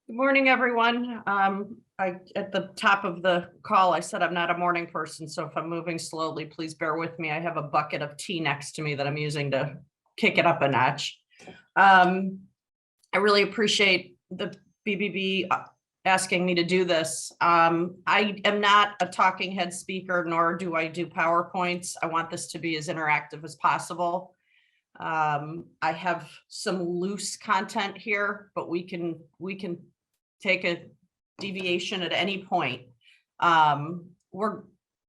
Good morning, everyone. At the top of the call, I said I'm not a morning person, so if I'm moving slowly, please bear with me. I have a bucket of tea next to me that I'm using to kick it up a notch. I really appreciate the BBB asking me to do this. I am not a talking head speaker, nor do I do PowerPoints. I want this to be as interactive as possible. I have some loose content here, but we can take a deviation at any point. We're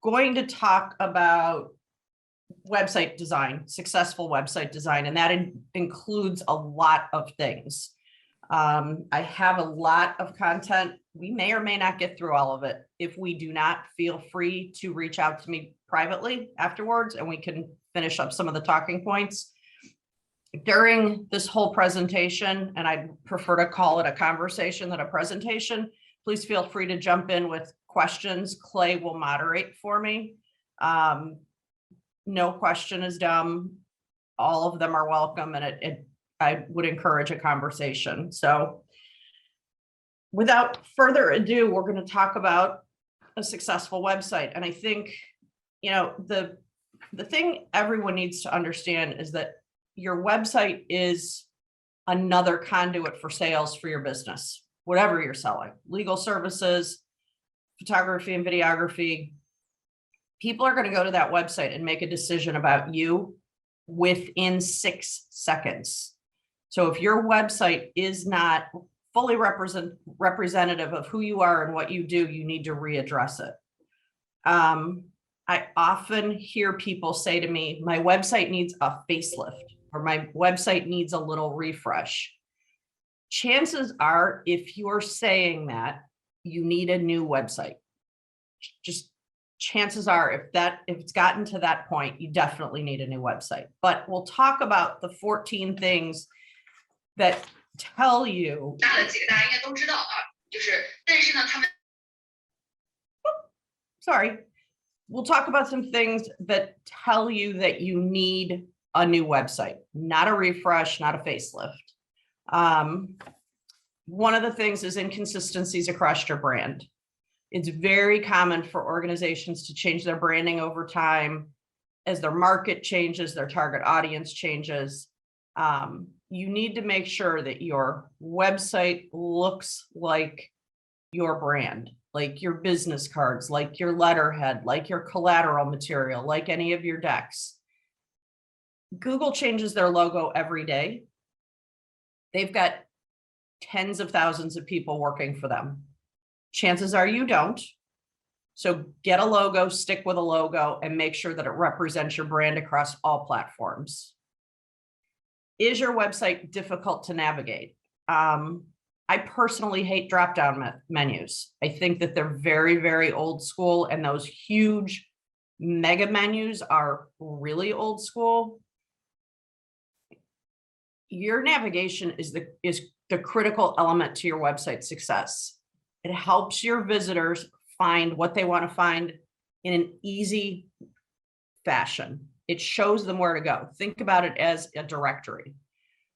going to talk about website design, successful website design, and that includes a lot of things. I have a lot of content. We may or may not get through all of it. If we do not, feel free to reach out to me privately afterwards, and we can finish up some of the talking points. During this whole presentation, and I prefer to call it a conversation than a presentation, please feel free to jump in with questions. Clay will moderate for me. No question is dumb. All of them are welcome, and I would encourage a conversation. So without further ado, we're going to talk about a successful website. And I think, you know, the thing everyone needs to understand is that your website is another conduit for sales for your business, whatever you're selling, legal services, photography and videography. People are going to go to that website and make a decision about you within 6 seconds. So if your website is not fully representative of who you are and what you do, you need to readdress it. I often hear people say to me, my website needs a facelift, or my website needs a little refresh. Chances are, if you're saying that, you need a new website. Just chances are, if it's gotten to that point, you definitely need a new website. But we'll talk about the 14 things that tell you. Sorry. We'll talk about some things that tell you that you need a new website, not a refresh, not a facelift. One of the things is inconsistencies across your brand. It's very common for organizations to change their branding over time as their market changes, their target audience changes. You need to make sure that your website looks like your brand, like your business cards, like your letterhead, like your collateral material, like any of your decks. Google changes their logo every day. They've got tens of thousands of people working for them. Chances are you don't. So get a logo, stick with a logo, and make sure that it represents your brand across all platforms. Is your website difficult to navigate? I personally hate drop-down menus. I think that they're very, very old school, and those huge mega menus are really old school. Your navigation is the critical element to your website success. It helps your visitors find what they want to find in an easy fashion. It shows them where to go. Think about it as a directory.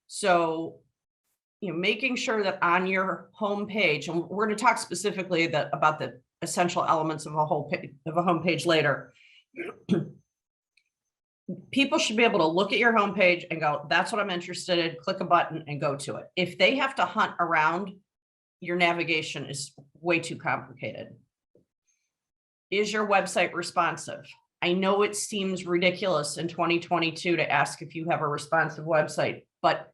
So, you know, making sure that on your home page, and we're going to talk specifically about the essential elements of a home page later. People should be able to look at your homepage and go, that's what I'm interested in, click a button and go to it. If they have to hunt around, your navigation is way too complicated. Is your website responsive? I know it seems ridiculous in 2022 to ask if you have a responsive website, but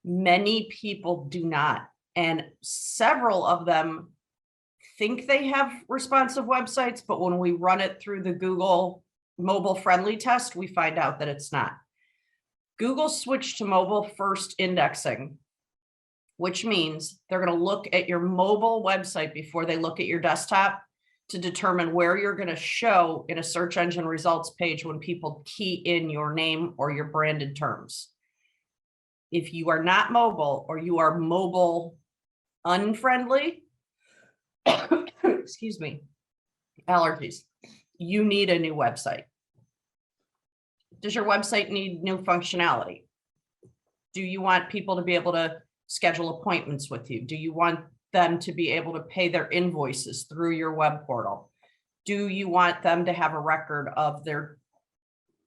many people do not. And several of them think they have responsive websites, but when we run it through the Google mobile friendly test, we find out that it's not. Google switched to mobile first indexing, which means they're going to look at your mobile website before they look at your desktop to determine where you're going to show in a search engine results page when people key in your name or your branded terms. If you are not mobile, or you are mobile unfriendly, excuse me, allergies, you need a new website. Does your website need new functionality? Do you want people to be able to schedule appointments with you? Do you want them to be able to pay their invoices through your web portal? Do you want them to have a record of their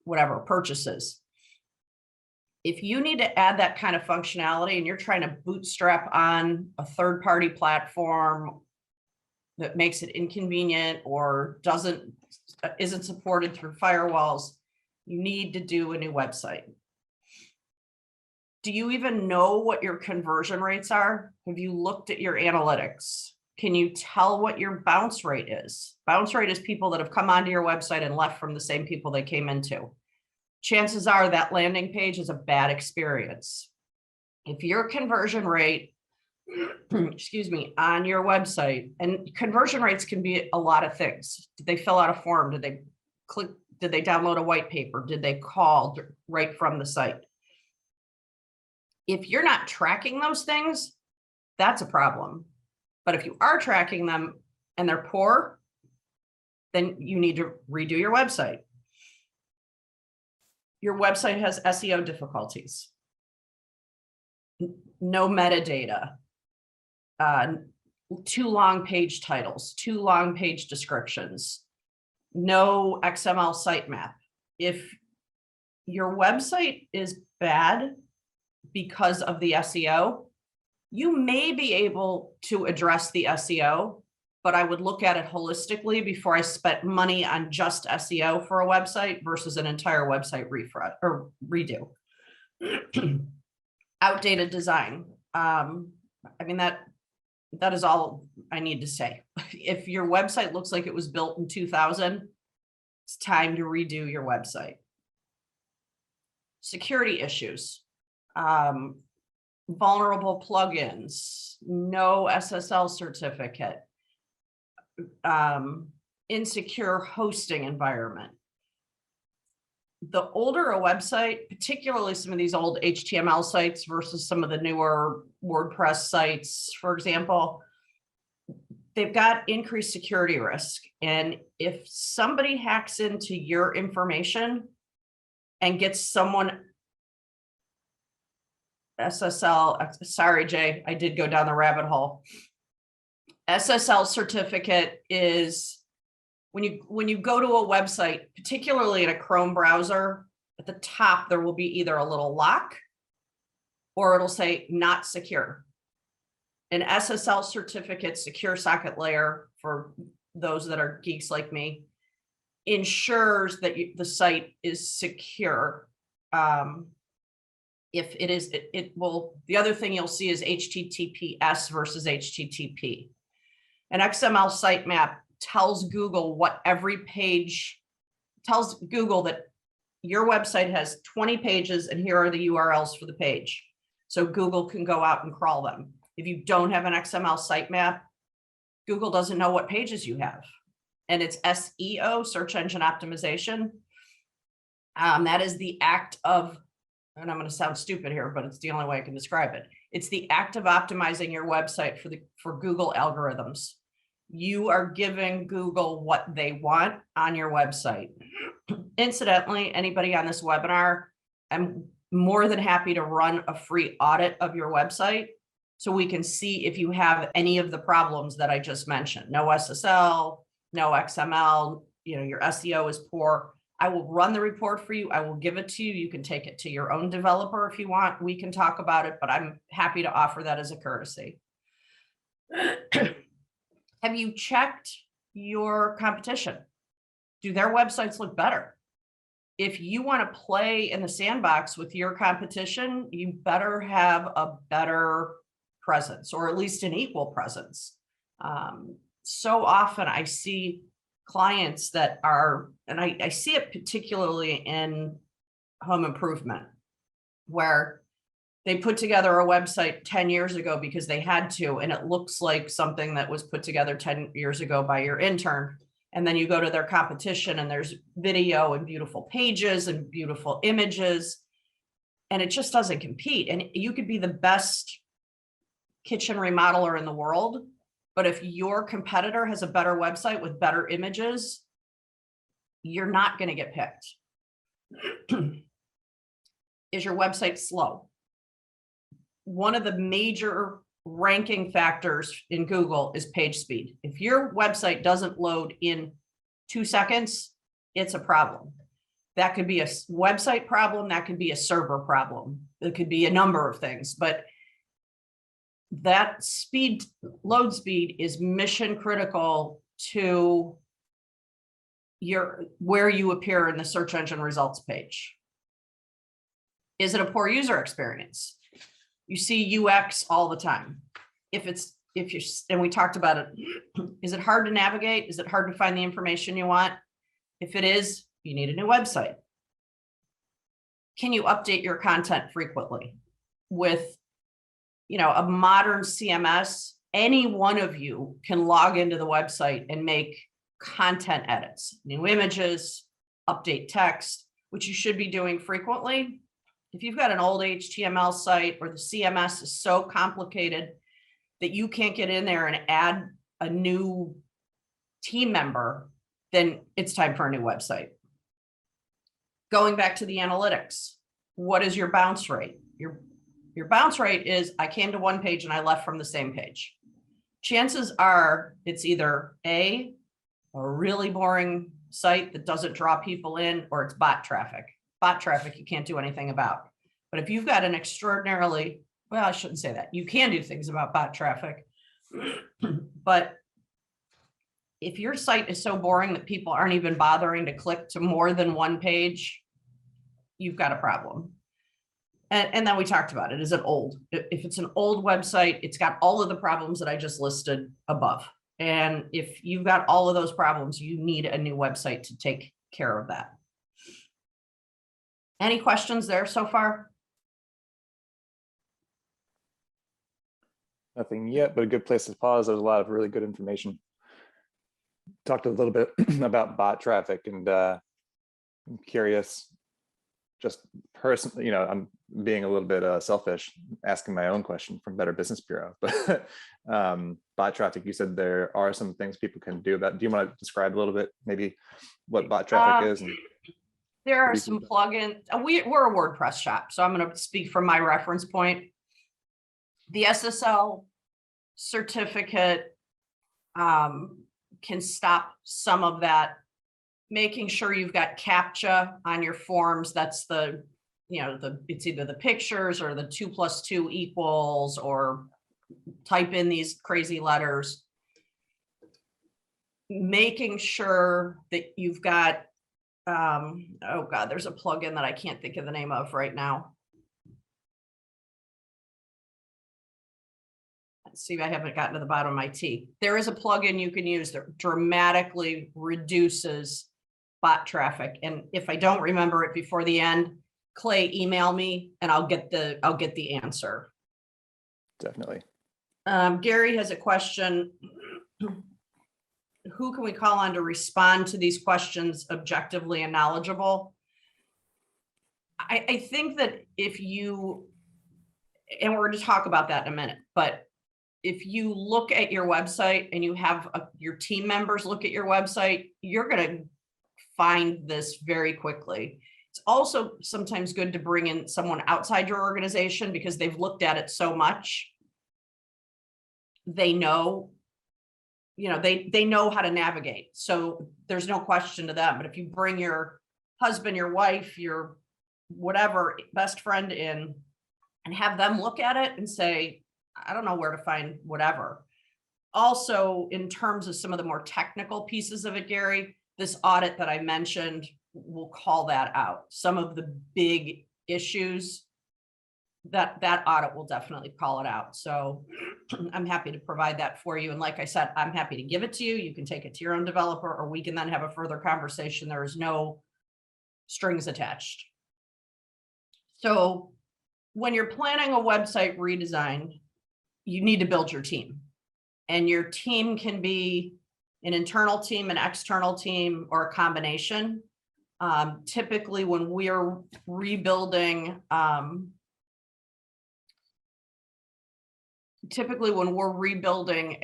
whatever purchases? If you need to add that kind of functionality and you're trying to bootstrap on a third-party platform that makes it inconvenient or isn't supported through firewalls, you need to do a new website. Do you even know what your conversion rates are? Have you looked at your analytics? Can you tell what your bounce rate is? Bounce rate is people that have come onto your website and left from the same people they came into. Chances are that landing page is a bad experience. If your conversion rate, excuse me, on your website, and conversion rates can be a lot of things. Did they fill out a form? Did they click? Did they download a white paper? Did they call right from the site? If you're not tracking those things, that's a problem. But if you are tracking them and they're poor, then you need to redo your website. Your website has SEO difficulties. No metadata, too long page titles, too long page descriptions, no XML sitemap. If your website is bad because of the SEO, you may be able to address the SEO, but I would look at it holistically before I spent money on just SEO for a website versus an entire website refresh or redo. Outdated design. I mean, that is all I need to say. If your website looks like it was built in 2000, it's time to redo your website. Security issues. Vulnerable plugins, no SSL certificate, insecure hosting environment. The older a website, particularly some of these old HTML sites versus some of the newer WordPress sites, for example, they've got increased security risk. And if somebody hacks into your information and gets someone SSL, sorry, Jay, I did go down the rabbit hole. SSL certificate is when you go to a website, particularly in a Chrome browser, at the top, there will be either a little lock or it'll say not secure. An SSL certificate, secure socket layer, for those that are geeks like me, ensures that the site is secure. If it is, it will, the other thing you'll see is HTTPS versus HTTP. An XML sitemap tells Google what every page, tells Google that your website has 20 pages and here are the URLs for the page. So Google can go out and crawl them. If you don't have an XML sitemap, Google doesn't know what pages you have. And it's SEO, search engine optimization. That is the act of, and I'm going to sound stupid here, but it's the only way I can describe it. It's the act of optimizing your website for Google algorithms. You are giving Google what they want on your website. Incidentally, anybody on this webinar, I'm more than happy to run a free audit of your website so we can see if you have any of the problems that I just mentioned. No SSL, no XML, your SEO is poor. I will run the report for you. I will give it to you. You can take it to your own developer if you want. We can talk about it, but I'm happy to offer that as a courtesy. Have you checked your competition? Do their websites look better? If you want to play in the sandbox with your competition, you better have a better presence, or at least an equal presence. So often I see clients that are, and I see it particularly in home improvement, where they put together a website 10 years ago because they had to, and it looks like something that was put together 10 years ago by your intern. And then you go to their competition and there's video and beautiful pages and beautiful images, and it just doesn't compete. And you could be the best kitchen remodeler in the world, but if your competitor has a better website with better images, you're not going to get picked. Is your website slow? One of the major ranking factors in Google is page speed. If your website doesn't load in 2 seconds, it's a problem. That could be a website problem. That could be a server problem. It could be a number of things, but that load speed is mission critical to where you appear in the search engine results page. Is it a poor user experience? You see UX all the time. And we talked about it, is it hard to navigate? Is it hard to find the information you want? If it is, you need a new website. Can you update your content frequently? With, a modern CMS, any one of you can log into the website and make content edits, new images, update text, which you should be doing frequently. If you've got an old HTML site or the CMS is so complicated that you can't get in there and add a new team member, then it's time for a new website. Going back to the analytics, what is your bounce rate? Your bounce rate is, I came to one page and I left from the same page. Chances are it's either a really boring site that doesn't draw people in, or it's bot traffic. Bot traffic you can't do anything about. But if you've got an extraordinarily, well, I shouldn't say that. You can do things about bot traffic. But if your site is so boring that people aren't even bothering to click to more than one page, you've got a problem. And then we talked about it. Is it old? If it's an old website, it's got all of the problems that I just listed above. And if you've got all of those problems, you need a new website to take care of that. Any questions there so far? Nothing yet, but a good place to pause. There's a lot of really good information. Talked a little bit about bot traffic, and I'm curious, just personally, I'm being a little bit selfish, asking my own question from Better Business Bureau, but bot traffic, you said there are some things people can do about. Do you want to describe a little bit, maybe what bot traffic is? And there are some plugins. We're a WordPress shop, so I'm going to speak from my reference point. The Ssl certificate can stop some of that. Making sure you've got CAPTCHA on your forms. That's it's either the pictures or the 2 + 2 equals, or type in these crazy letters. Making sure that you've got, oh God, there's a plugin that I can't think of the name of right now. Let's see, I haven't gotten to the bottom of my teeth. There is a plugin you can use that dramatically reduces bot traffic. And if I don't remember it before the end, Clay, email me and I'll get the answer. Definitely. Gary has a question. Who can we call on to respond to these questions objectively and knowledgeable? I think that if you, and we're going to talk about that in a minute, but if you look at your website and you have your team members look at your website, you're going to find this very quickly. It's also sometimes good to bring in someone outside your organization because they've looked at it so much. They know, they know how to navigate. So there's no question to them. But if you bring your husband, your wife, your whatever best friend in and have them look at it and say, I don't know where to find whatever. Also, in terms of some of the more technical pieces of it, Gary, this audit that I mentioned will call that out. Some of the big issues, that audit will definitely call it out. So I'm happy to provide that for you. And like I said, I'm happy to give it to you. You can take it to your own developer, or we can then have a further conversation. There is no strings attached. So when you're planning a website redesign, you need to build your team. And your team can be an internal team, an external team, or a combination. Typically, when we're rebuilding,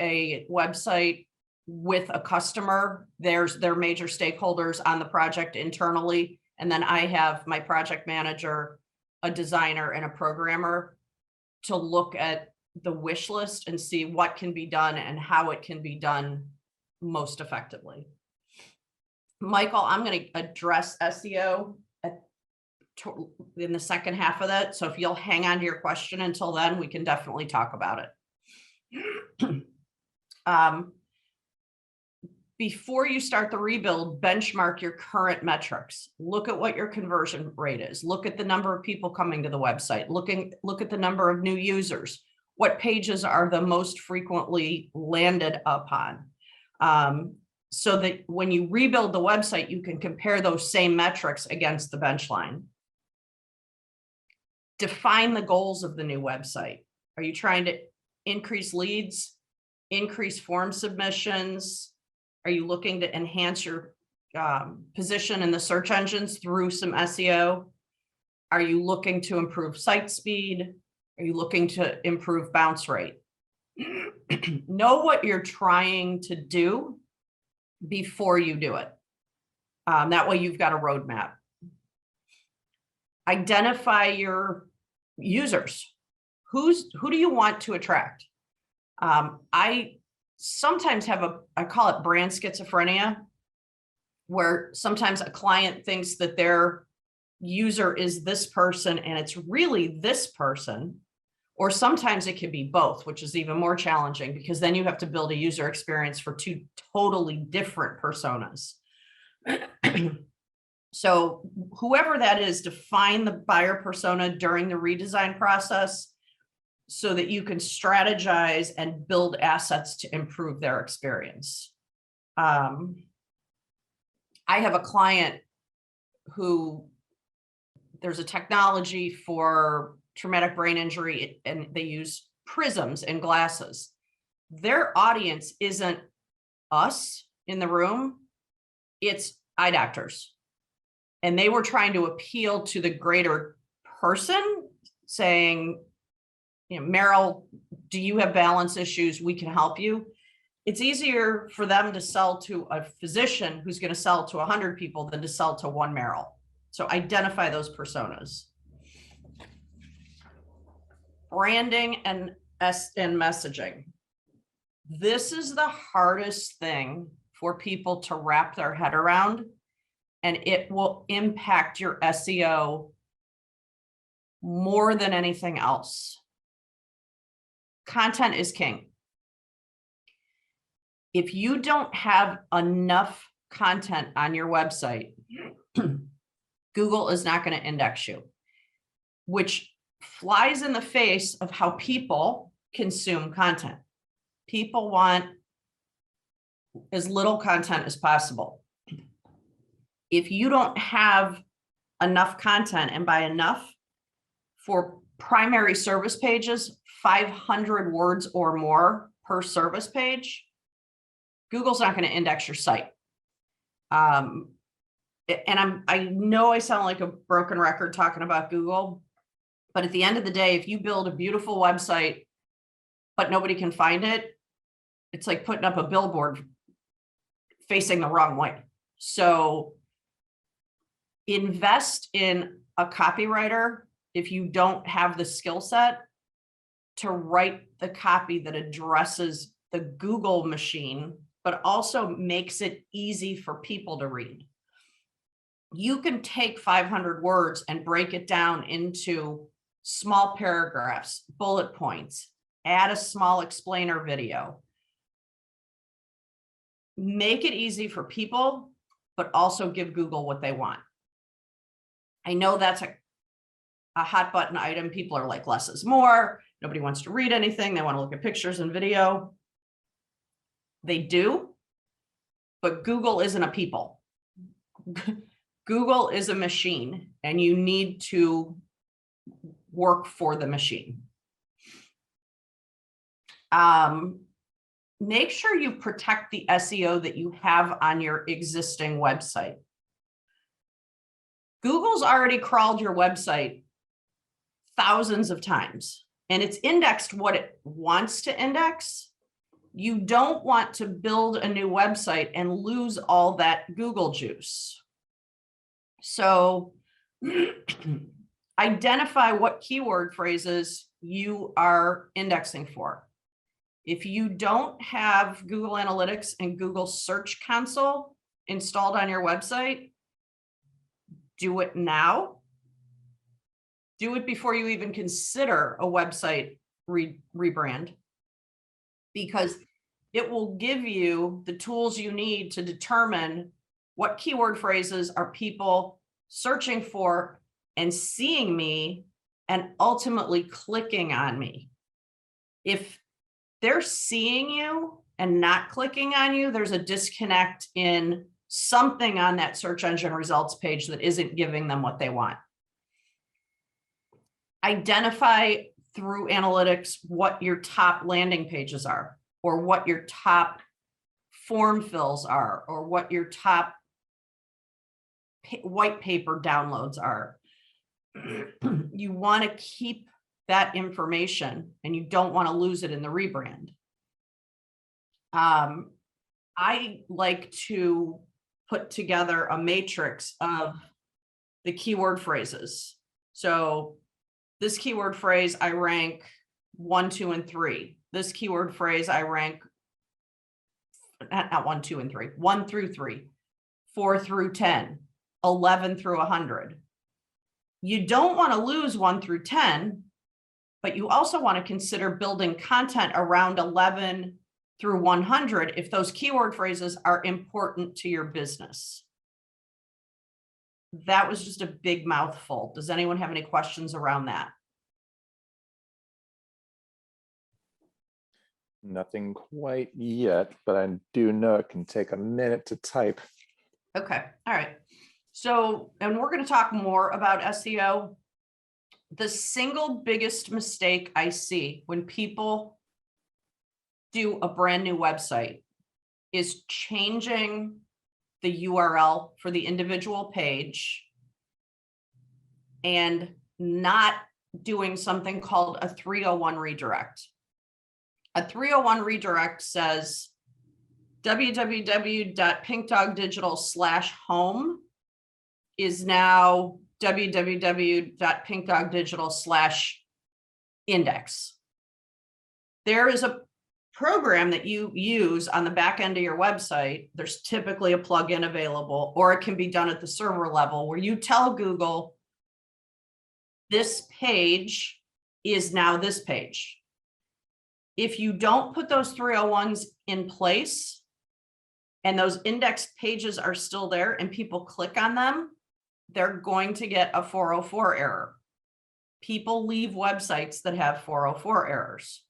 a website with a customer, there's their major stakeholders on the project internally. And then I have my project manager, a designer, and a programmer to look at the wish list and see what can be done and how it can be done most effectively. Michael, I'm going to address SEO in the second half of that. So if you'll hang on to your question until then, we can definitely talk about it. Before you start the rebuild, benchmark your current metrics. Look at what your conversion rate is. Look at the number of people coming to the website. Look at the number of new users. What pages are the most frequently landed upon? So that when you rebuild the website, you can compare those same metrics against the benchline. Define the goals of the new website. Are you trying to increase leads, increase form submissions? Are you looking to enhance your position in the search engines through some SEO? Are you looking to improve site speed? Are you looking to improve bounce rate? Know what you're trying to do before you do it. That way you've got a roadmap. Identify your users. Who do you want to attract? I sometimes have I call it brand schizophrenia, where sometimes a client thinks that their user is this person and it's really this person, or sometimes it can be both, which is even more challenging because then you have to build a user experience for two totally different personas. So whoever that is, define the buyer persona during the redesign process so that you can strategize and build assets to improve their experience. I have a client who there's a technology for traumatic brain injury and they use prisms and glasses. Their audience isn't us in the room, it's eye doctors. And they were trying to appeal to the greater person, saying, you know, Meryl, do you have balance issues? We can help you. It's easier for them to sell to a physician who's going to sell to 100 people than to sell to one Meryl. So identify those personas. Branding and messaging. This is the hardest thing for people to wrap their head around, and it will impact your SEO more than anything else. Content is king. If you don't have enough content on your website, Google is not going to index you, which flies in the face of how people consume content. People want as little content as possible. If you don't have enough content, and by enough, for primary service pages, 500 words or more per service page, Google's not going to index your site. And I know I sound like a broken record talking about Google, but at the end of the day, if you build a beautiful website, but nobody can find it, it's like putting up a billboard facing the wrong way. So invest in a copywriter if you don't have the skill set to write the copy that addresses the Google machine, but also makes it easy for people to read. You can take 500 words and break it down into small paragraphs, bullet points, add a small explainer video. Make it easy for people, but also give Google what they want. I know that's a hot button item. People are like, less is more. Nobody wants to read anything. They want to look at pictures and video. They do, but Google isn't a people. Google is a machine, and you need to work for the machine. Make sure you protect the SEO that you have on your existing website. Google's already crawled your website thousands of times, and it's indexed what it wants to index. You don't want to build a new website and lose all that Google juice. So identify what keyword phrases you are indexing for. If you don't have Google Analytics and Google Search Console installed on your website, do it now. Do it before you even consider a website rebrand, because it will give you the tools you need to determine what keyword phrases are people searching for and seeing me and ultimately clicking on me. If they're seeing you and not clicking on you, there's a disconnect in something on that search engine results page that isn't giving them what they want. Identify through analytics what your top landing pages are, or what your top form fills are, or what your top white paper downloads are. You want to keep that information and you don't want to lose it in the rebrand. I like to put together a matrix of the keyword phrases. So this keyword phrase, I rank 1, 2, and 3. This keyword phrase, I rank not 1, 2, and 3, 1 through 3, 4 through 10, 11 through 100. You don't want to lose 1 through 10, but you also want to consider building content around 11 through 100 if those keyword phrases are important to your business. That was just a big mouthful. Does anyone have any questions around that? Nothing quite yet, but I do know it can take a minute to type. Okay, all right. So, and we're going to talk more about SEO. The single biggest mistake I see when people do a brand new website is changing the URL for the individual page and not doing something called a 301 redirect. A 301 redirect says www.pinkdogdigital/home is now www.pinkdogdigital/index. There is a program that you use on the back end of your website. There's typically a plugin available, or it can be done at the server level where you tell Google, this page is now this page. If you don't put those 301s in place and those index pages are still there and people click on them, they're going to get a 404 error. People leave websites that have 404 errors.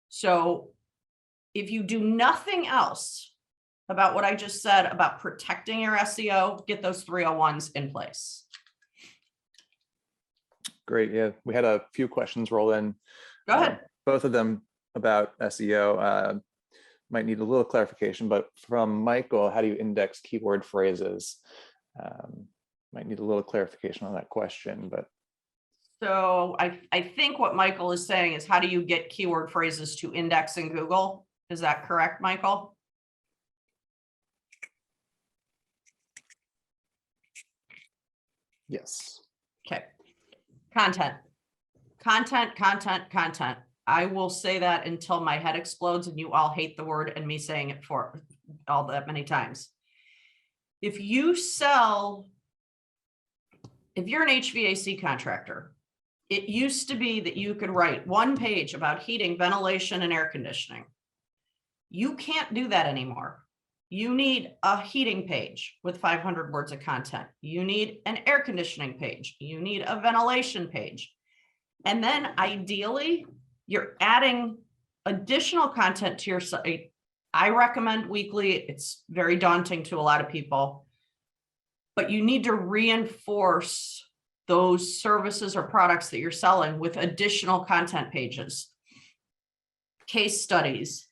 So if you do nothing else about what I just said about protecting your SEO, get those 301s in place. Great. Yeah, we had a few questions roll in. Go ahead. Both of them about SEO. Might need a little clarification, but from Michael, how do you index keyword phrases? Might need a little clarification on that question, but. So I think what Michael is saying is, how do you get keyword phrases to index in Google? Is that correct, Michael? Yes. Okay. Content. I will say that until my head explodes and you all hate the word and me saying it for all that many times. If you're an HVAC contractor, it used to be that you could write one page about heating, ventilation, and air conditioning. You can't do that anymore. You need a heating page with 500 words of content. You need an air conditioning page. You need a ventilation page. And then ideally, you're adding additional content to your site. I recommend weekly. It's very daunting to a lot of people, but you need to reinforce those services or products that you're selling with additional content pages, case studies,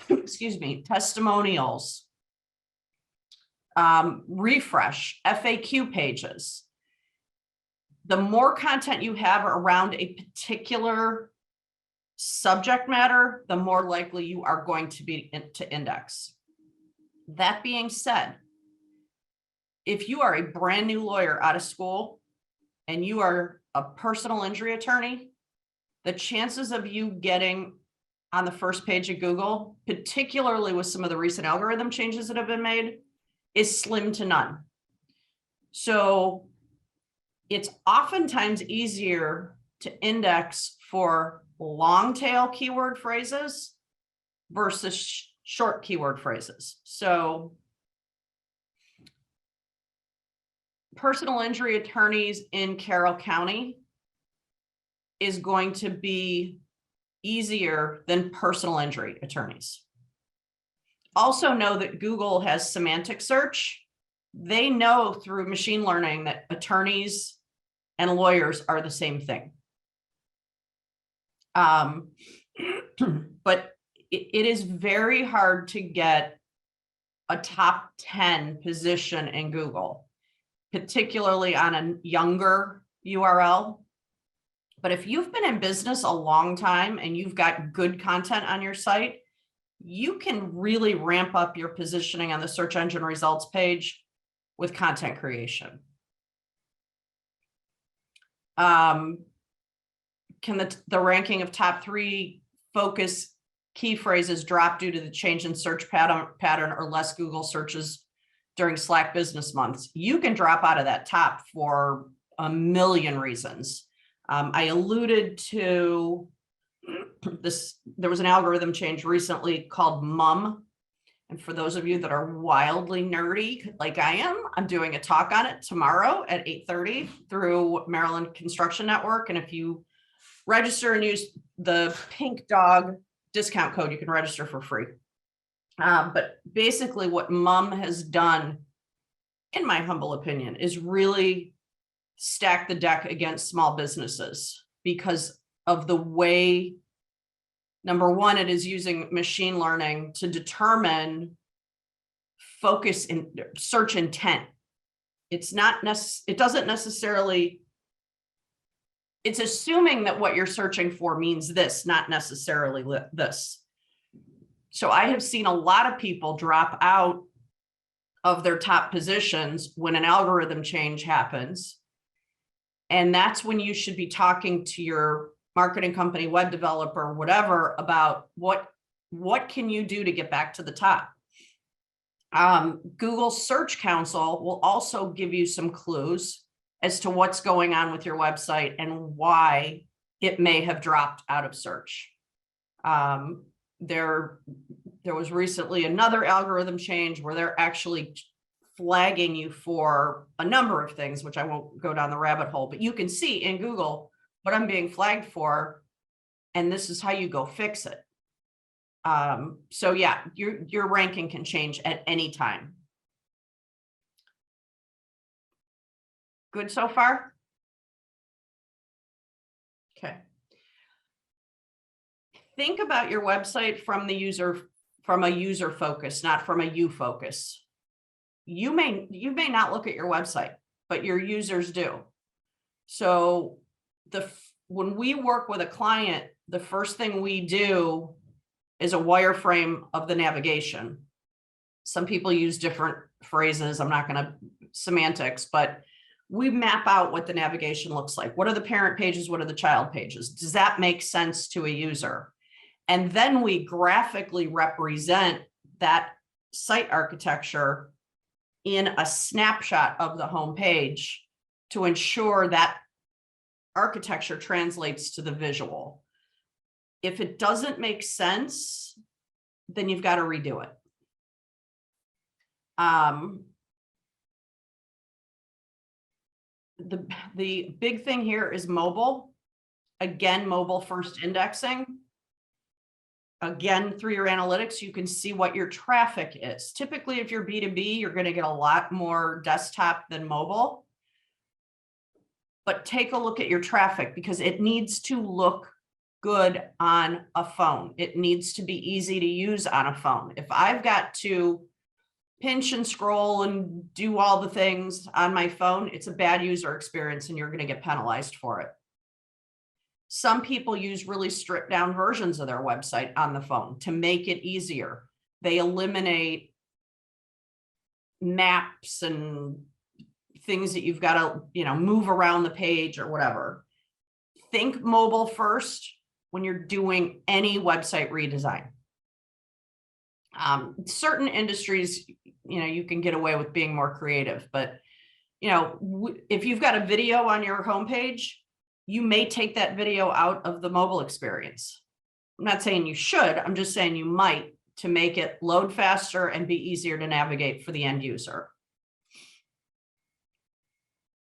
excuse me, testimonials, refresh, FAQ pages. The more content you have around a particular subject matter, the more likely you are going to be to index. That being said, if you are a brand new lawyer out of school and you are a personal injury attorney, the chances of you getting on the first page of Google, particularly with some of the recent algorithm changes that have been made, is slim to none. So it's oftentimes easier to index for long tail keyword phrases versus short keyword phrases. So personal injury attorneys in Carroll County is going to be easier than personal injury attorneys. Also know that Google has semantic search. They know through machine learning that attorneys and lawyers are the same thing. But it is very hard to get a top 10 position in Google, particularly on a younger URL. But if you've been in business a long time and you've got good content on your site, you can really ramp up your positioning on the search engine results page with content creation. Can the ranking of top 3 focus key phrases drop due to the change in search pattern or less Google searches during Slack business months? You can drop out of that top for a million reasons. I alluded to this. There was an algorithm change recently called MUM. And for those of you that are wildly nerdy like I am, I'm doing a talk on it tomorrow at 8:30 through Maryland Construction Network. And if you register and use the Pink Dog discount code, you can register for free. But basically what MUM has done, in my humble opinion, is really stack the deck against small businesses because of the way, number one, it is using machine learning to determine focus in search intent. It's not it doesn't necessarily, it's assuming that what you're searching for means this, not necessarily this. So I have seen a lot of people drop out of their top positions when an algorithm change happens. And that's when you should be talking to your marketing company, web developer, whatever, about what can you do to get back to the top. Google Search Console will also give you some clues as to what's going on with your website and why it may have dropped out of search. There was recently another algorithm change where they're actually flagging you for a number of things, which I won't go down the rabbit hole, but you can see in Google what I'm being flagged for, and this is how you go fix it. So yeah, your ranking can change at any time. Good so far? Okay. Think about your website from a user focus, not from a you focus. You may not look at your website, but your users do. So when we work with a client, the first thing we do is a wireframe of the navigation. Some people use different phrases. I'm not going to semantics, but we map out what the navigation looks like. What are the parent pages? What are the child pages? Does that make sense to a user? And then we graphically represent that site architecture in a snapshot of the home page to ensure that architecture translates to the visual. If it doesn't make sense, then you've got to redo it. The big thing here is mobile. Again, mobile first indexing. Again, through your analytics, you can see what your traffic is. Typically, if you're B2B, you're going to get a lot more desktop than mobile. But take a look at your traffic because it needs to look good on a phone. It needs to be easy to use on a phone. If I've got to pinch and scroll and do all the things on my phone, it's a bad user experience and you're going to get penalized for it. Some people use really stripped down versions of their website on the phone to make it easier. They eliminate maps and things that you've got to, move around the page or whatever. think mobile first when you're doing any website redesign. Certain industries, you can get away with being more creative, but if you've got a video on your homepage, you may take that video out of the mobile experience. I'm not saying you should, I'm just saying you might, to make it load faster and be easier to navigate for the end user.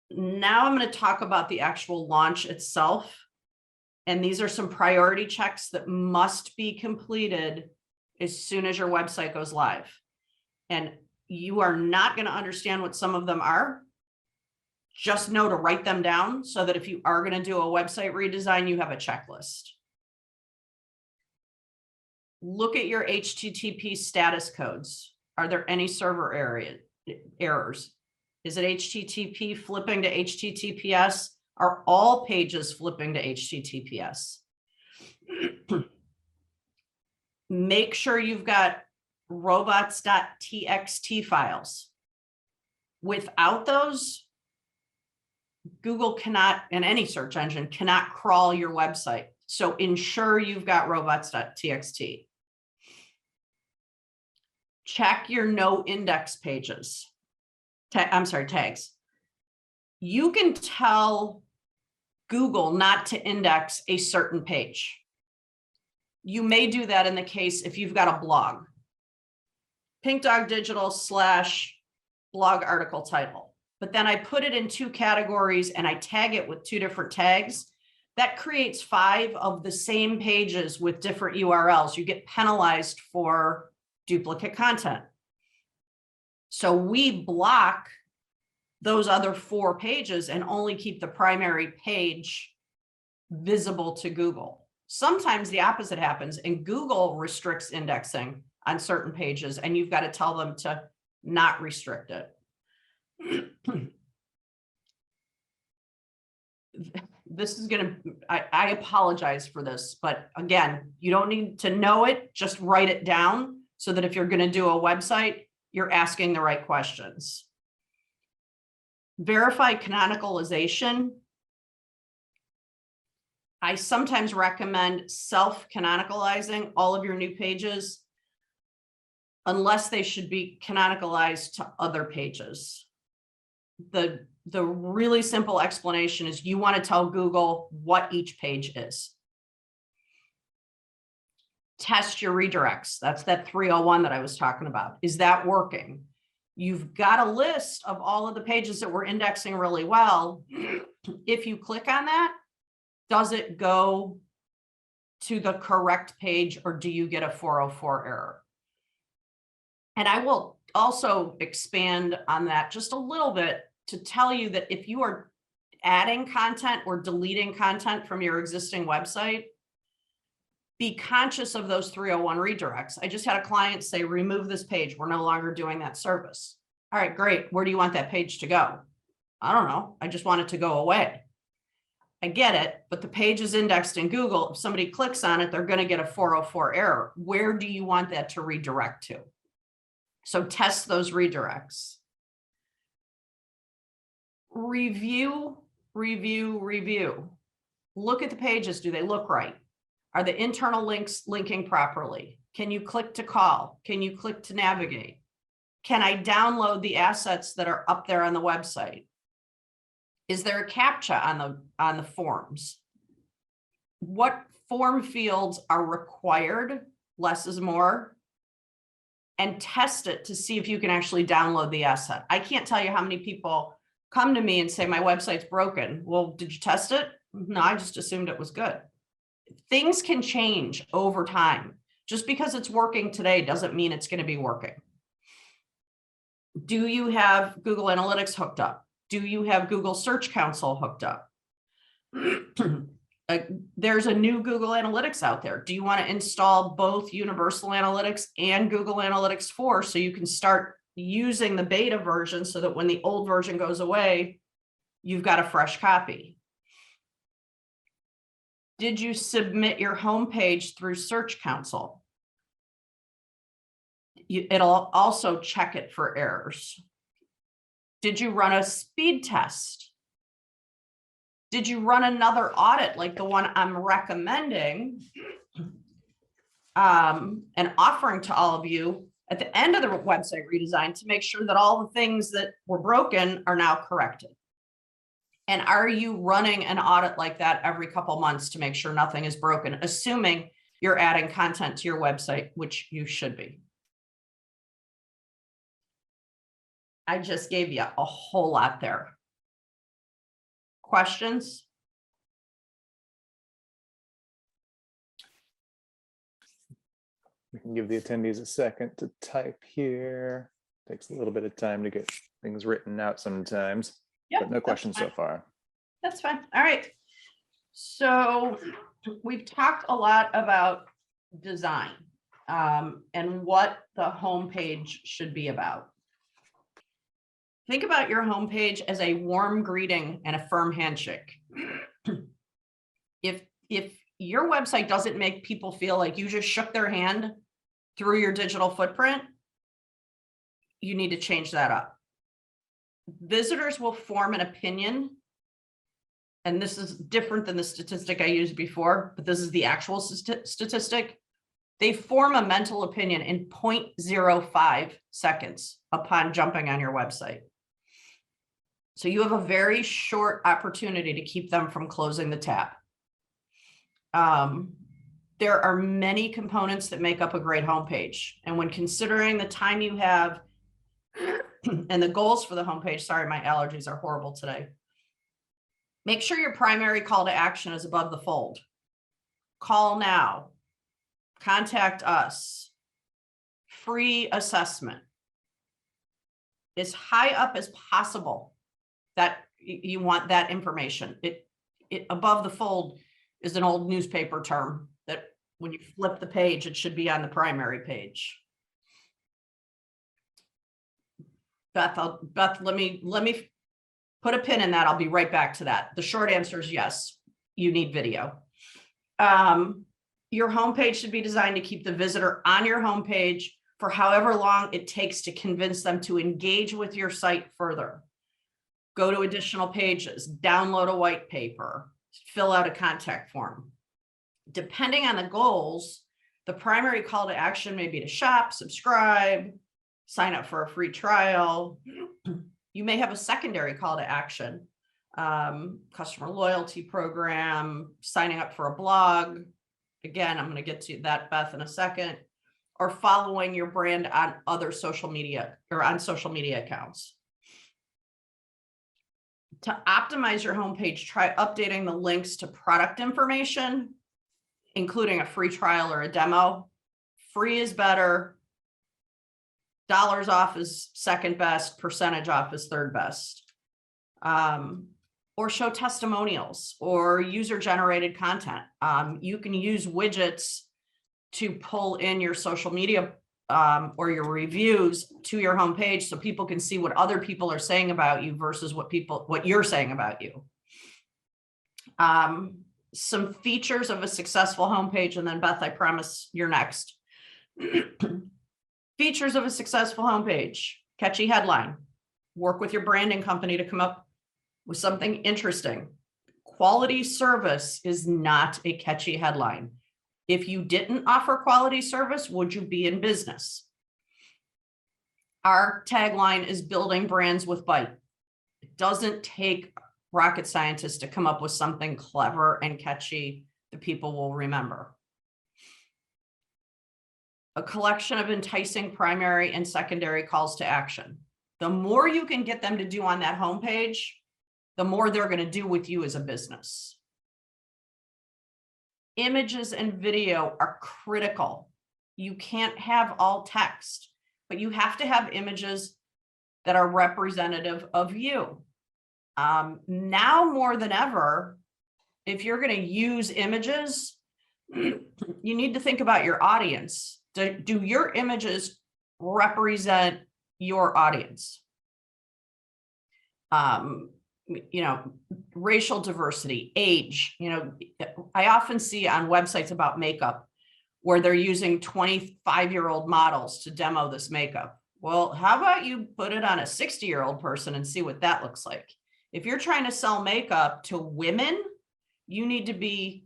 Now I'm going to talk about the actual launch itself. And these are some priority checks that must be completed as soon as your website goes live. And you are not going to understand what some of them are. Just know to write them down so that if you are going to do a website redesign, you have a checklist. Look at your HTTP status codes. Are there any server errors? Is it HTTP flipping to HTTPS? Are all pages flipping to HTTPS? Make sure you've got robots.txt files. Without those, Google cannot, and any search engine cannot crawl your website. So ensure you've got robots.txt. Check your no index pages. Tags. You can tell Google not to index a certain page. You may do that in the case if you've got a blog. Pink Dog Digital / blog article title. But then I put it in 2 categories and I tag it with 2 different tags. That creates 5 of the same pages with different URLs. You get penalized for duplicate content. So we block those other 4 pages and only keep the primary page visible to Google. Sometimes the opposite happens and Google restricts indexing on certain pages and you've got to tell them to not restrict it. This is going to, I apologize for this, but again, you don't need to know it, just write it down so that if you're going to do a website, you're asking the right questions. Verify canonicalization. I sometimes recommend self-canonicalizing all of your new pages unless they should be canonicalized to other pages. The really simple explanation is you want to tell Google what each page is. Test your redirects. That's that 301 that I was talking about. Is that working? You've got a list of all of the pages that we're indexing really well. If you click on that, does it go to the correct page or do you get a 404 error? And I will also expand on that just a little bit to tell you that if you are adding content or deleting content from your existing website, be conscious of those 301 redirects. I just had a client say, remove this page. We're no longer doing that service. All right, great. Where do you want that page to go? I don't know. I just want it to go away. I get it, but the page is indexed in Google. If somebody clicks on it, they're going to get a 404 error. Where do you want that to redirect to? So test those redirects. Review. Look at the pages. Do they look right? Are the internal links linking properly? Can you click to call? Can you click to navigate? Can I download the assets that are up there on the website? Is there a CAPTCHA on the forms? What form fields are required? Less is more. And test it to see if you can actually download the asset. I can't tell you how many people come to me and say, my website's broken. Well, did you test it? No, I just assumed it was good. Things can change over time. Just because it's working today doesn't mean it's going to be working. Do you have Google Analytics hooked up? Do you have Google Search Console hooked up? There's a new Google Analytics out there. Do you want to install both Universal Analytics and Google Analytics 4 so you can start using the beta version so that when the old version goes away, you've got a fresh copy? Did you submit your homepage through Search Console? It'll also check it for errors. Did you run a speed test? Did you run another audit like the one I'm recommending and offering to all of you at the end of the website redesign to make sure that all the things that were broken are now corrected? And are you running an audit like that every couple months to make sure nothing is broken, assuming you're adding content to your website, which you should be? I just gave you a whole lot there. Questions? We can give the attendees a second to type here. Takes a little bit of time to get things written out sometimes, but no questions so far. That's fine. All right. So we've talked a lot about design and what the homepage should be about. Think about your homepage as a warm greeting and a firm handshake. If your website doesn't make people feel like you just shook their hand through your digital footprint, you need to change that up. Visitors will form an opinion, and this is different than the statistic I used before, but this is the actual statistic. They form a mental opinion in 0.05 seconds upon jumping on your website. So you have a very short opportunity to keep them from closing the tab. There are many components that make up a great homepage. And when considering the time you have and the goals for the homepage, sorry, my allergies are horrible today. Make sure your primary call to action is above the fold. Call now, contact us, free assessment. As high up as possible that you want that information. It above the fold is an old newspaper term that when you flip the page, it should be on the primary page. Beth, let me put a pin in that. I'll be right back to that. The short answer is yes, you need video. Your homepage should be designed to keep the visitor on your homepage for however long it takes to convince them to engage with your site further. Go to additional pages, download a white paper, fill out a contact form. Depending on the goals, the primary call to action may be to shop, subscribe, sign up for a free trial. You may have a secondary call to action, customer loyalty program, signing up for a blog. Again, I'm going to get to that, Beth, in a second, or following your brand on other social media or on social media accounts. To optimize your homepage, try updating the links to product information, including a free trial or a demo. Free is better. Dollars off is second best. Percentage off is third best. Or show testimonials or user-generated content. You can use widgets to pull in your social media or your reviews to your homepage so people can see what other people are saying about you versus what you're saying about you. Some features of a successful homepage, and then Beth, I promise you're next. Features of a successful homepage: catchy headline. Work with your branding company to come up with something interesting. Quality service is not a catchy headline. If you didn't offer quality service, would you be in business? Our tagline is building brands with bite. It doesn't take rocket scientists to come up with something clever and catchy that people will remember. A collection of enticing primary and secondary calls to action. The more you can get them to do on that homepage, the more they're going to do with you as a business. Images and video are critical. You can't have all text, but you have to have images that are representative of you. Now more than ever, if you're going to use images, you need to think about your audience. Do your images represent your audience? Racial diversity, age. I often see on websites about makeup where they're using 25-year-old models to demo this makeup. Well, how about you put it on a 60-year-old person and see what that looks like? If you're trying to sell makeup to women, you need to be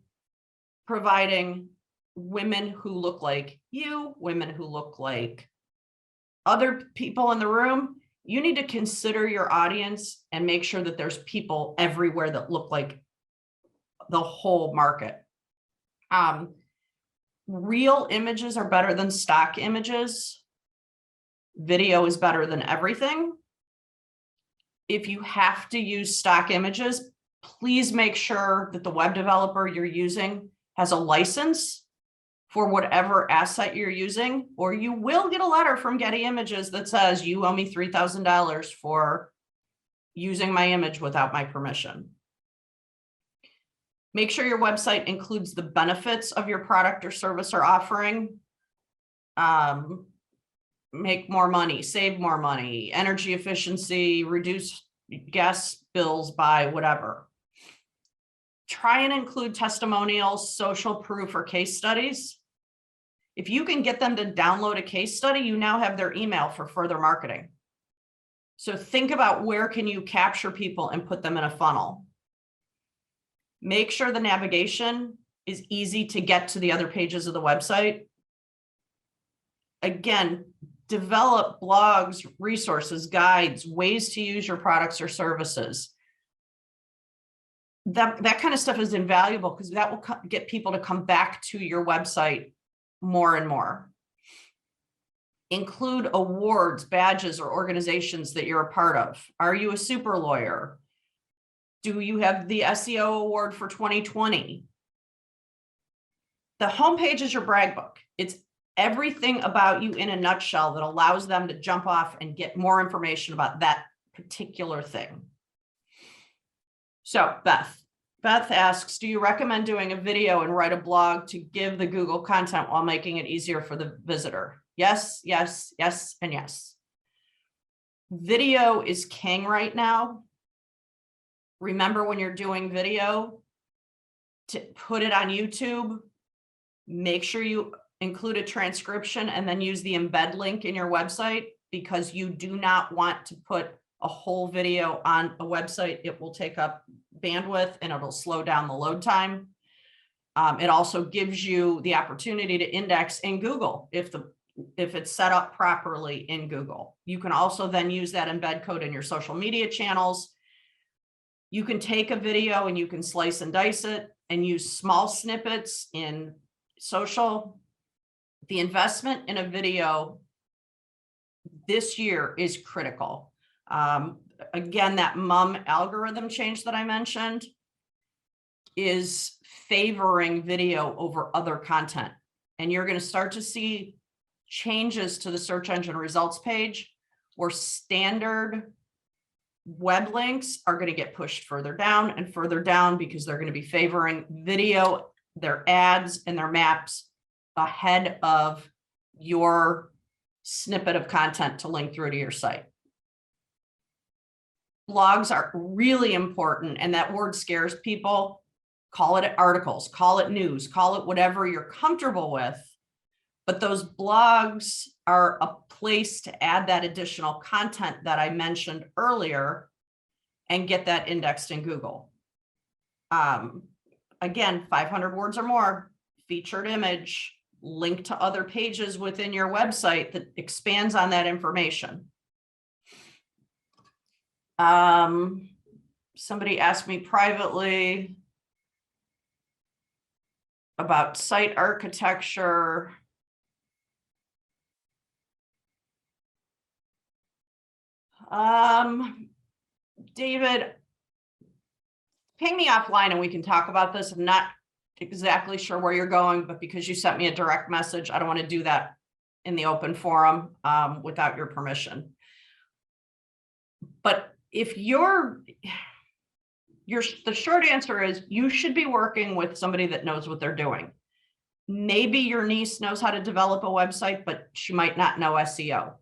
providing women who look like you, women who look like other people in the room. You need to consider your audience and make sure that there's people everywhere that look like the whole market. Real images are better than stock images. Video is better than everything. If you have to use stock images, please make sure that the web developer you're using has a license for whatever asset you're using, or you will get a letter from Getty Images that says you owe me $3,000 for using my image without my permission. Make sure your website includes the benefits of your product or service or offering. Make more money, save more money, energy efficiency, reduce gas bills by whatever. Try and include testimonials, social proof, or case studies. If you can get them to download a case study, you now have their email for further marketing. So think about where can you capture people and put them in a funnel. Make sure the navigation is easy to get to the other pages of the website. Again, develop blogs, resources, guides, ways to use your products or services. That kind of stuff is invaluable because that will get people to come back to your website more and more. Include awards, badges, or organizations that you're a part of. Are you a super lawyer? Do you have the SEO award for 2020? The homepage is your brag book. It's everything about you in a nutshell that allows them to jump off and get more information about that particular thing. So Beth asks, do you recommend doing a video and write a blog to give the Google content while making it easier for the visitor? Yes, yes, yes, and yes. Video is king right now. Remember, when you're doing video, to put it on YouTube, make sure you include a transcription and then use the embed link in your website, because you do not want to put a whole video on a website. It will take up bandwidth and it'll slow down the load time. It also gives you the opportunity to index in Google if it's set up properly in Google. You can also then use that embed code in your social media channels. You can take a video and you can slice and dice it and use small snippets in social. The investment in a video this year is critical. Again, that mum algorithm change that I mentioned is favoring video over other content. And you're going to start to see changes to the search engine results page where standard web links are going to get pushed further down and further down because they're going to be favoring video, their ads, and their maps ahead of your snippet of content to link through to your site. Blogs are really important, and that word scares people. Call it articles, call it news, call it whatever you're comfortable with. But those blogs are a place to add that additional content that I mentioned earlier and get that indexed in Google. Again, 500 words or more, featured image, link to other pages within your website that expands on that information. Somebody asked me privately about site architecture. David, ping me offline and we can talk about this. I'm not exactly sure where you're going, but because you sent me a direct message, I don't want to do that in the open forum without your permission. But if the short answer is you should be working with somebody that knows what they're doing. Maybe your niece knows how to develop a website, but she might not know SEO.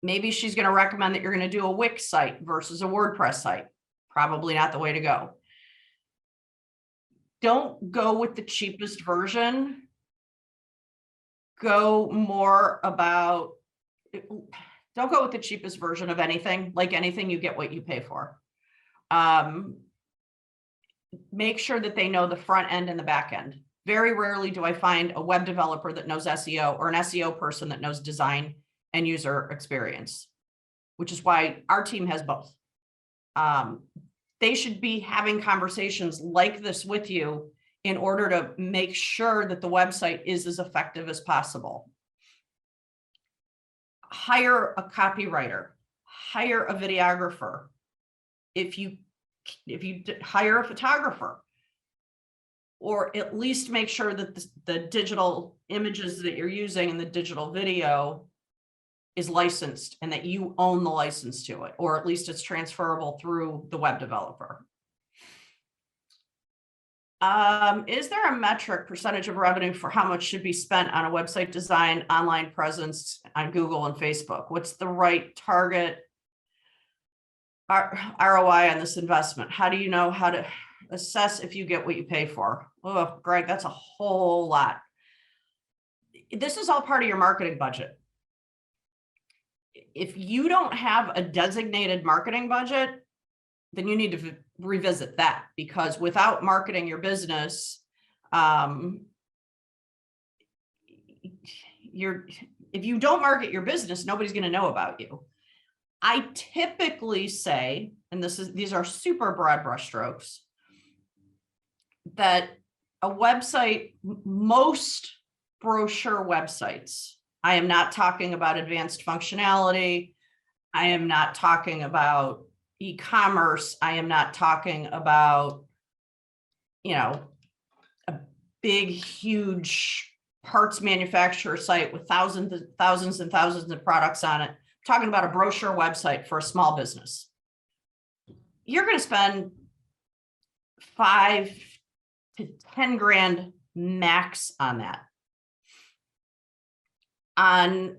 Maybe she's going to recommend that you're going to do a Wix site versus a WordPress site. Probably not the way to go. Don't go with the cheapest version. Don't go with the cheapest version of anything. Like anything, you get what you pay for. Make sure that they know the front end and the back end. Very rarely do I find a web developer that knows SEO or an SEO person that knows design and user experience, which is why our team has both. They should be having conversations like this with you in order to make sure that the website is as effective as possible. Hire a copywriter, hire a videographer. If you hire a photographer, or at least make sure that the digital images that you're using in the digital video is licensed and that you own the license to it, or at least it's transferable through the web developer. Is there a metric, percentage of revenue for how much should be spent on a website design, online presence on Google and Facebook? What's the right target ROI on this investment? How do you know how to assess if you get what you pay for? Oh, Greg, that's a whole lot. This is all part of your marketing budget. If you don't have a designated marketing budget, then you need to revisit that, because without marketing your business, if you don't market your business, nobody's going to know about you. I typically say, and these are super broad brushstrokes, that a website, most brochure websites, I am not talking about advanced functionality. I am not talking about e-commerce. I am not talking about, a big, huge parts manufacturer site with thousands and thousands of products on it. I'm talking about a brochure website for a small business. You're going to spend $5 to $10 grand max on that. On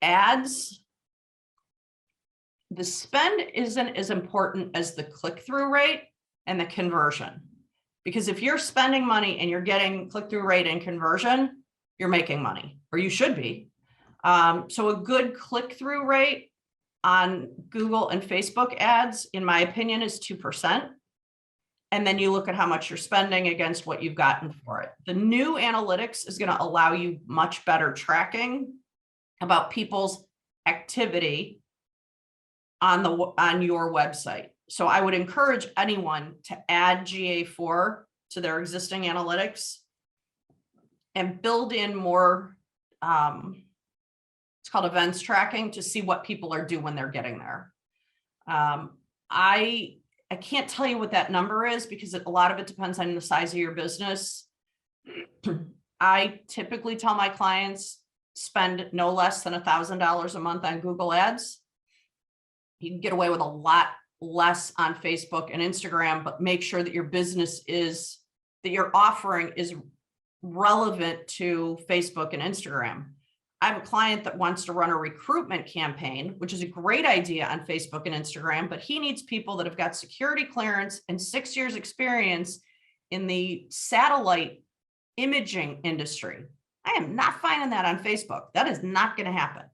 ads, the spend isn't as important as the click-through rate and the conversion. Because if you're spending money and you're getting click-through rate and conversion, you're making money, or you should be. So a good click-through rate on Google and Facebook ads, in my opinion, is 2%. And then you look at how much you're spending against what you've gotten for it. The new analytics is going to allow you much better tracking about people's activity on your website. So I would encourage anyone to add GA4 to their existing analytics and build in more, it's called events tracking, to see what people are doing when they're getting there. I can't tell you what that number is, because a lot of it depends on the size of your business. I typically tell my clients, spend no less than $1,000 a month on Google ads. You can get away with a lot less on Facebook and Instagram, but make sure that your business that your offering is relevant to Facebook and Instagram. I have a client that wants to run a recruitment campaign, which is a great idea on Facebook and Instagram, but he needs people that have got security clearance and 6 years experience in the satellite imaging industry. I am not finding that on Facebook. That is not going to happen.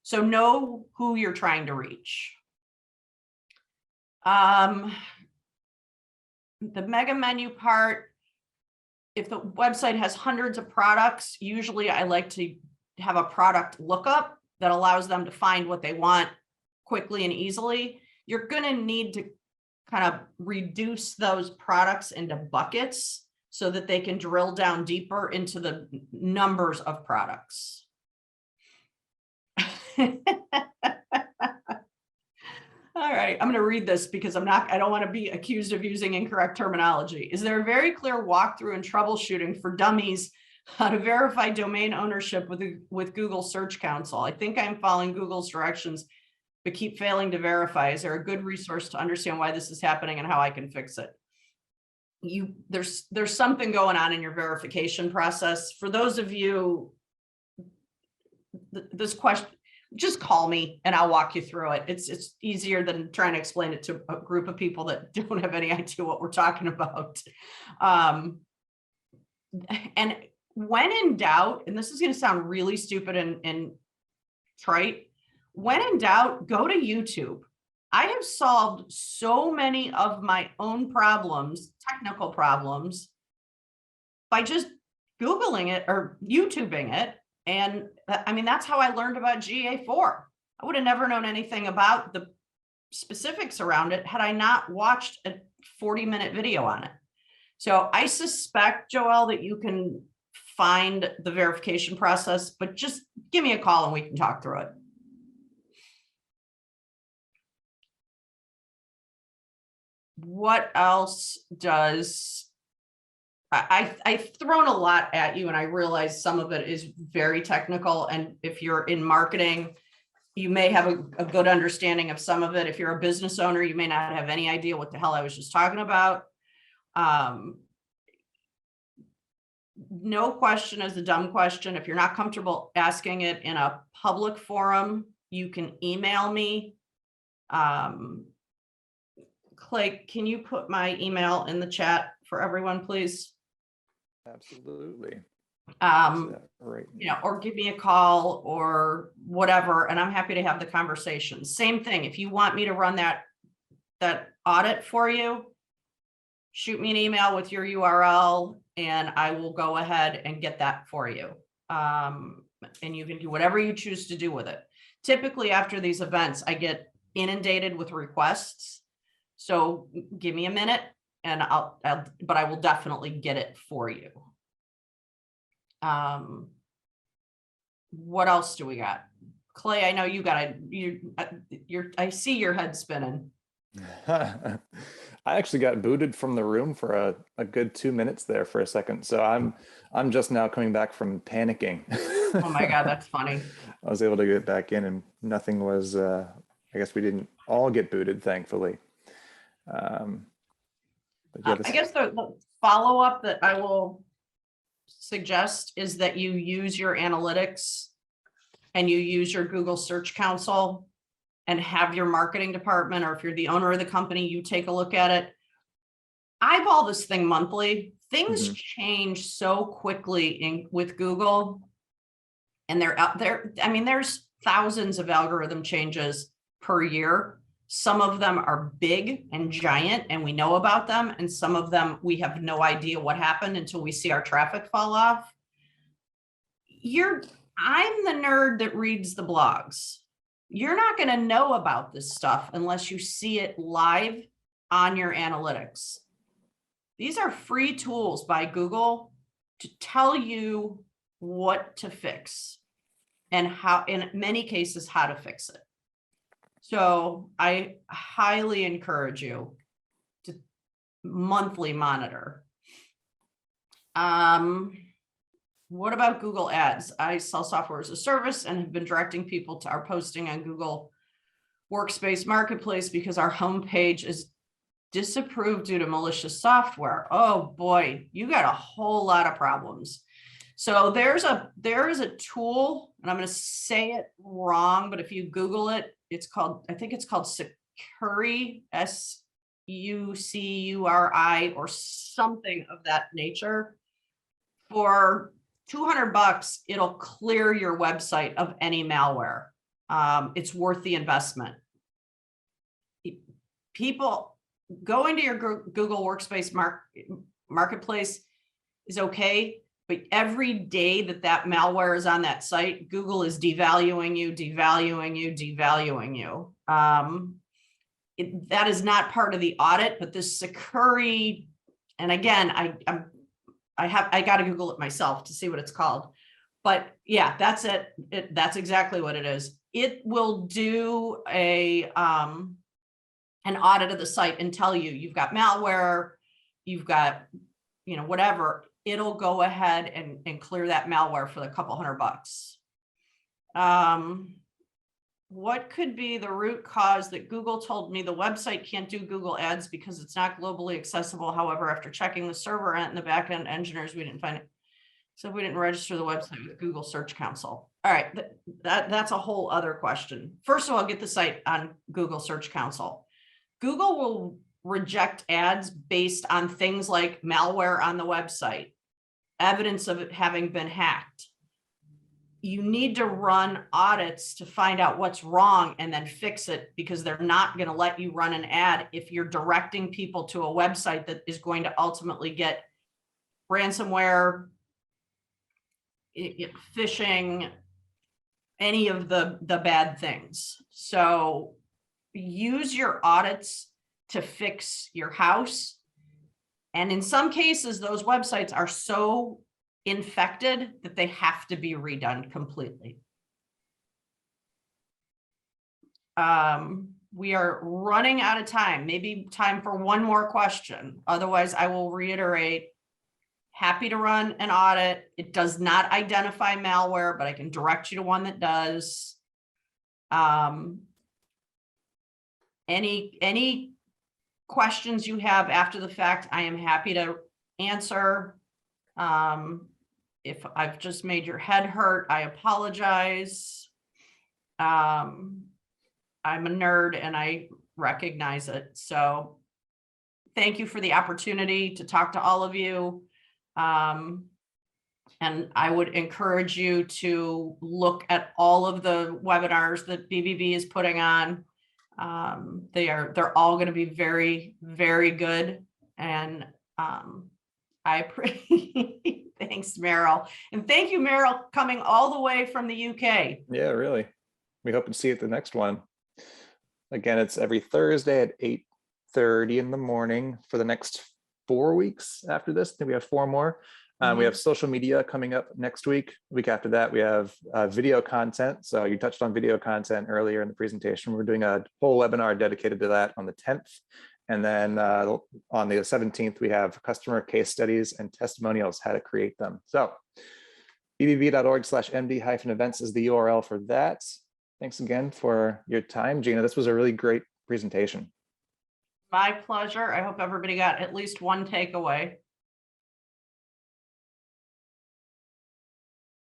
So know who you're trying to reach. The mega menu part, if the website has hundreds of products, usually I like to have a product lookup that allows them to find what they want quickly and easily. You're going to need to kind of reduce those products into buckets so that they can drill down deeper into the numbers of products. All right, I'm going to read this because I don't want to be accused of using incorrect terminology. Is there a very clear walkthrough and troubleshooting for dummies how to verify domain ownership with Google Search Console? I think I'm following Google's directions, but keep failing to verify. Is there a good resource to understand why this is happening and how I can fix it? There's something going on in your verification process. For those of you, this question, just call me and I'll walk you through it. It's easier than trying to explain it to a group of people that don't have any idea what we're talking about. And when in doubt, and this is going to sound really stupid and trite, when in doubt, go to YouTube. I have solved so many of my own problems, technical problems, by just Googling it or YouTubing it. And I mean, that's how I learned about GA4. I would have never known anything about the specifics around it had I not watched a 40-minute video on it. So I suspect, Joelle, that you can find the verification process, but just give me a call and we can talk through it. What else does, I've thrown a lot at you, and I realize some of it is very technical. And if you're in marketing, you may have a good understanding of some of it. If you're a business owner, you may not have any idea what the hell I was just talking about. No question is a dumb question. If you're not comfortable asking it in a public forum, you can email me. Clay, can you put my email in the chat for everyone, please? Absolutely. Right. You know, or give me a call or whatever, and I'm happy to have the conversation. Same thing. If you want me to run that audit for you, shoot me an email with your URL and I will go ahead and get that for you. And you can do whatever you choose to do with it. Typically after these events, I get inundated with requests. So give me a minute and but I will definitely get it for you. What else do we got? Clay, I know you got I see your head spinning. I actually got booted from the room for a good 2 minutes there for a second. So I'm just now coming back from panicking. Oh my God, that's funny. I was able to get back in and nothing was, I guess we didn't all get booted, thankfully. I guess the follow-up that I will suggest is that you use your analytics and you use your Google Search Console and have your marketing department, or if you're the owner of the company, you take a look at it. Eyeball this thing monthly. Things change so quickly with Google, and they're out there. I mean, there's thousands of algorithm changes per year. Some of them are big and giant and we know about them. And some of them, we have no idea what happened until we see our traffic fall off. I'm the nerd that reads the blogs. You're not going to know about this stuff unless you see it live on your analytics. These are free tools by Google to tell you what to fix and how, in many cases, how to fix it. So I highly encourage you to monthly monitor. What about Google Ads? I sell software as a service and have been directing people to our posting on Google Workspace Marketplace because our homepage is disapproved due to malicious software. Oh boy, you got a whole lot of problems. So there is a tool, and I'm going to say it wrong, but if you Google it, it's called, I think it's called Sucuri, SUCURI, or something of that nature. For $200, it'll clear your website of any malware. It's worth the investment. People going to your Google Workspace Marketplace is okay, but every day that malware is on that site, Google is devaluing you, devaluing you, devaluing you. That is not part of the audit, but this Sucuri, and again, I got to Google it myself to see what it's called. But yeah, that's it. That's exactly what it is. It will do an audit of the site and tell you you've got malware, you've got, whatever. It'll go ahead and clear that malware for a couple $100. What could be the root cause that Google told me the website can't do Google Ads because it's not globally accessible? However, after checking the server and the backend engineers, we didn't find it. So we didn't register the website with Google Search Console. All right, that's a whole other question. First of all, get the site on Google Search Console. Google will reject ads based on things like malware on the website, evidence of it having been hacked. you need to run audits to find out what's wrong and then fix it, because they're not going to let you run an ad if you're directing people to a website that is going to ultimately get ransomware, phishing, any of the bad things. So use your audits to fix your house. And in some cases, those websites are so infected that they have to be redone completely. We are running out of time, maybe time for one more question. Otherwise, I will reiterate, happy to run an audit. It does not identify malware, but I can direct you to one that does. Any questions you have after the fact, I am happy to answer. If I've just made your head hurt, I apologize. I'm a nerd and I recognize it. So thank you for the opportunity to talk to all of you. And I would encourage you to look at all of the webinars that BBB is putting on. They're all going to be very, very good. And I appreciate. Thanks, Meryl. And thank you, Meryl, coming all the way from the UK. Yeah, really. We hope to see you at the next one. Again, it's every Thursday at 8:30 in the morning for the next 4 weeks after this. I think we have 4 more. We have social media coming up next week. Week after that, we have video content. So you touched on video content earlier in the presentation. We're doing a whole webinar dedicated to that on the 10th. And then on the 17th, we have customer case studies and testimonials, how to create them. So bbb.org/md-events is the URL for that. Thanks again for your time, Gina. This was a really great presentation. My pleasure. I hope everybody got at least one takeaway.